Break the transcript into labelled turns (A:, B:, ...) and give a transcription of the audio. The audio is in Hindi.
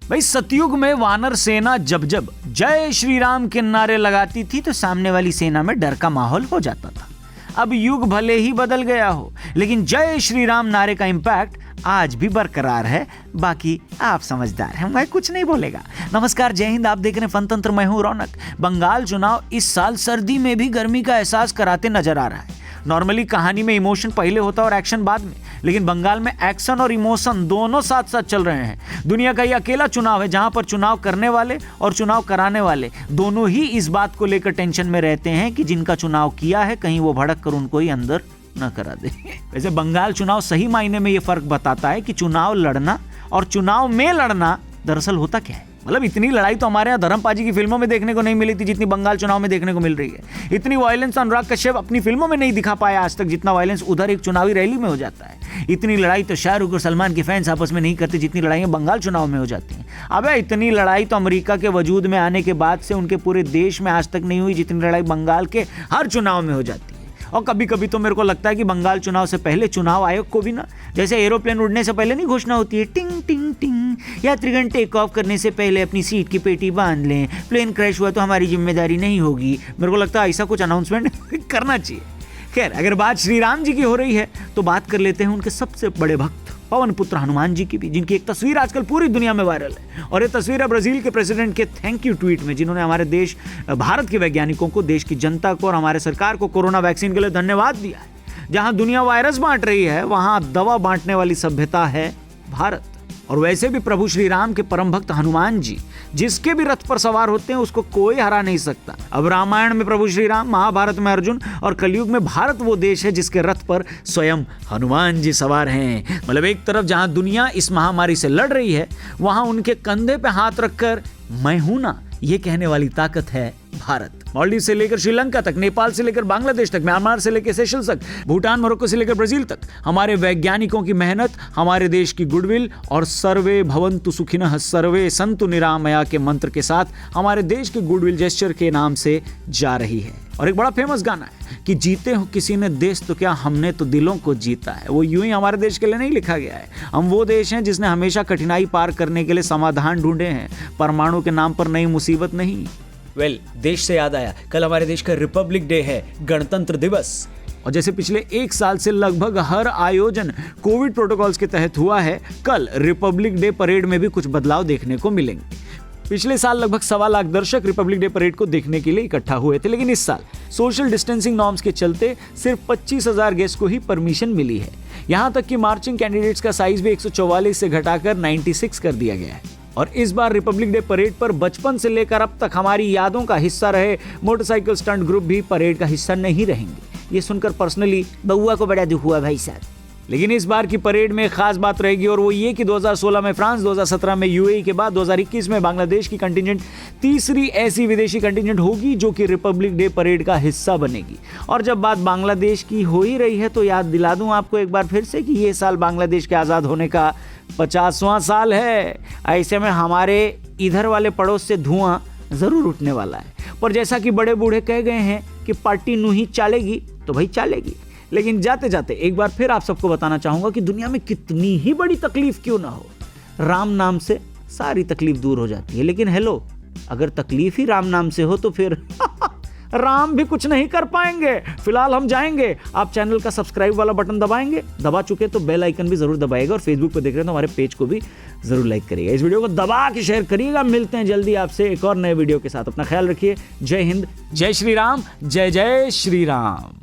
A: भाई सतयुग में वानर सेना जब जब जय श्री राम के नारे लगाती थी तो सामने वाली सेना में डर का माहौल हो जाता था। अब युग भले ही बदल गया हो, लेकिन जय श्री राम नारे का इंपैक्ट आज भी बरकरार है। बाकी आप समझदार हैं, मैं कुछ नहीं बोलेगा। नमस्कार, जय हिंद। आप देख रहे हैं फनतंत्र, मैं हूं रौनक। बंगाल चुनाव इस साल सर्दी में भी गर्मी का एहसास कराते नजर आ रहा है। नॉर्मली कहानी में इमोशन पहले होता है और एक्शन बाद में, लेकिन बंगाल में एक्शन और इमोशन दोनों साथ साथ चल रहे हैं। दुनिया का ये अकेला चुनाव है जहां पर चुनाव करने वाले और चुनाव कराने वाले दोनों ही इस बात को लेकर टेंशन में रहते हैं कि जिनका चुनाव किया है कहीं वो भड़क कर उनको ही अंदर न करा दे। वैसे बंगाल चुनाव सही मायने में ये फर्क बताता है कि चुनाव लड़ना और चुनाव में लड़ना दरअसल होता क्या है। मतलब इतनी लड़ाई तो हमारे यहाँ धर्मपाजी की फिल्मों में देखने को नहीं मिली थी जितनी बंगाल चुनाव में देखने को मिल रही है। इतनी वायलेंस अनुराग कश्यप अपनी फिल्मों में नहीं दिखा पाया आज तक जितना वायलेंस उधर एक चुनावी रैली में हो जाता है। इतनी लड़ाई तो शाहरुख और सलमान के फैंस आपस में नहीं करते जितनी लड़ाइयाँ बंगाल चुनाव में हो जाती हैं। अबे इतनी लड़ाई तो अमेरिका के वजूद में आने के बाद से उनके पूरे देश में आज तक नहीं हुई जितनी लड़ाई बंगाल के हर चुनाव में हो जाती है। और कभी कभी तो मेरे को लगता है कि बंगाल चुनाव से पहले चुनाव आयोग को भी ना, जैसे एरोप्लेन उड़ने से पहले नहीं घोषणा होती है टिंग टिंग टिंग, यात्रीगण टेक ऑफ करने से पहले अपनी सीट की पेटी बांध लें, प्लेन क्रैश हुआ तो हमारी जिम्मेदारी नहीं होगी। मेरे को लगता है ऐसा कुछ अनाउंसमेंट करना चाहिए। खैर, अगर बात श्री राम जी की हो रही है तो बात कर लेते हैं उनके सबसे बड़े भक्त पवन पुत्र हनुमान जी की भी, जिनकी एक तस्वीर आजकल पूरी दुनिया में वायरल है। और ये तस्वीर है ब्राजील के प्रेसिडेंट के थैंक यू ट्वीट में, जिन्होंने हमारे देश भारत के वैज्ञानिकों को, देश की जनता को और हमारे सरकार को कोरोना वैक्सीन के लिए धन्यवाद दिया है। जहां दुनिया वायरस बांट रही है वहां दवा बांटने वाली सभ्यता है भारत। और वैसे भी प्रभु श्री राम के परम भक्त हनुमान जी जिसके भी रथ पर सवार होते हैं उसको कोई हरा नहीं सकता। अब रामायण में प्रभु श्री राम, महाभारत में अर्जुन और कलयुग में भारत वो देश है जिसके रथ पर स्वयं हनुमान जी सवार हैं। मतलब एक तरफ जहां दुनिया इस महामारी से लड़ रही है वहां उनके कंधे पे हाथ रखकर मैं हूं ना ये कहने वाली ताकत है भारत। मालदीव से लेकर श्रीलंका तक, नेपाल से लेकर बांग्लादेश तक, म्यांमार से लेकर सेशल्स तक, भूटान मोरक्को से लेकर ब्राजील तक, हमारे वैज्ञानिकों की मेहनत, हमारे देश की गुडविल और सर्वे भवन्तु सुखिनः सर्वे सन्तु निरामया के मंत्र के साथ हमारे देश के गुडविल जेस्चर के नाम से जा रही है। और एक बड़ा फेमस गाना है कि जीते हो किसी ने देश तो क्या हमने तो दिलों को जीता है। वो यूं ही हमारे देश के लिए नहीं लिखा गया है। हम वो देश हैं जिसने हमेशा कठिनाई पार करने के लिए समाधान ढूंढे हैं। परमाणु के नाम पर नई मुसीबत नहीं। देश से याद आया, कल हमारे देश का रिपब्लिक डे है, गणतंत्र दिवस। और जैसे पिछले एक साल से लगभग हर आयोजन कोविड प्रोटोकॉल्स के तहत हुआ है, कल रिपब्लिक डे परेड में भी कुछ बदलाव देखने को मिलेंगे। पिछले साल लगभग 1.25 लाख दर्शक रिपब्लिक डे परेड को देखने के लिए इकट्ठा हुए थे, लेकिन इस साल सोशल डिस्टेंसिंग नॉर्म्स के चलते सिर्फ 25,000 गेस्ट को ही परमिशन मिली है। यहां तक कि मार्चिंग कैंडिडेट्स का साइज भी 144 से घटाकर 96 कर दिया गया है। और इस बार रिपब्लिक डे परेड पर बचपन से लेकर अब तक हमारी यादों का हिस्सा रहे मोटरसाइकिल स्टंट ग्रुप भी परेड का हिस्सा नहीं रहेंगे। ये सुनकर पर्सनली बउआ को बड़ा दुख हुआ भाई साहब। लेकिन इस बार की परेड में खास बात रहेगी और वो ये कि 2016 में फ्रांस, 2017 में यूएई के बाद 2021 में बांग्लादेश की कंटिजेंट तीसरी ऐसी विदेशी कंटिजेंट होगी जो कि रिपब्लिक डे परेड का हिस्सा बनेगी। और जब बात बांग्लादेश की हो ही रही है तो याद दिला दूं आपको एक बार फिर से कि ये साल बांग्लादेश के आज़ाद होने का 50वां साल है। ऐसे में हमारे इधर वाले पड़ोस से धुआं जरूर उठने वाला है। पर जैसा कि बड़े बूढ़े कह गए हैं कि पार्टी नू ही चलेगी तो भाई चलेगी। लेकिन जाते जाते एक बार फिर आप सबको बताना चाहूंगा कि दुनिया में कितनी ही बड़ी तकलीफ क्यों ना हो, राम नाम से सारी तकलीफ दूर हो जाती है। लेकिन हेलो, अगर तकलीफ ही राम नाम से हो तो फिर राम भी कुछ नहीं कर पाएंगे। फिलहाल हम जाएंगे। आप चैनल का सब्सक्राइब वाला बटन दबाएंगे, दबा चुके तो बेल आइकन भी जरूर दबाएगा और फेसबुक पर देख रहे हैं तो हमारे पेज को भी जरूर लाइक करिएगा। इस वीडियो को दबा के शेयर करिएगा। मिलते हैं जल्दी आपसे एक और नए वीडियो के साथ। अपना ख्याल रखिए। जय हिंद, जय श्री राम, जय जय श्री राम।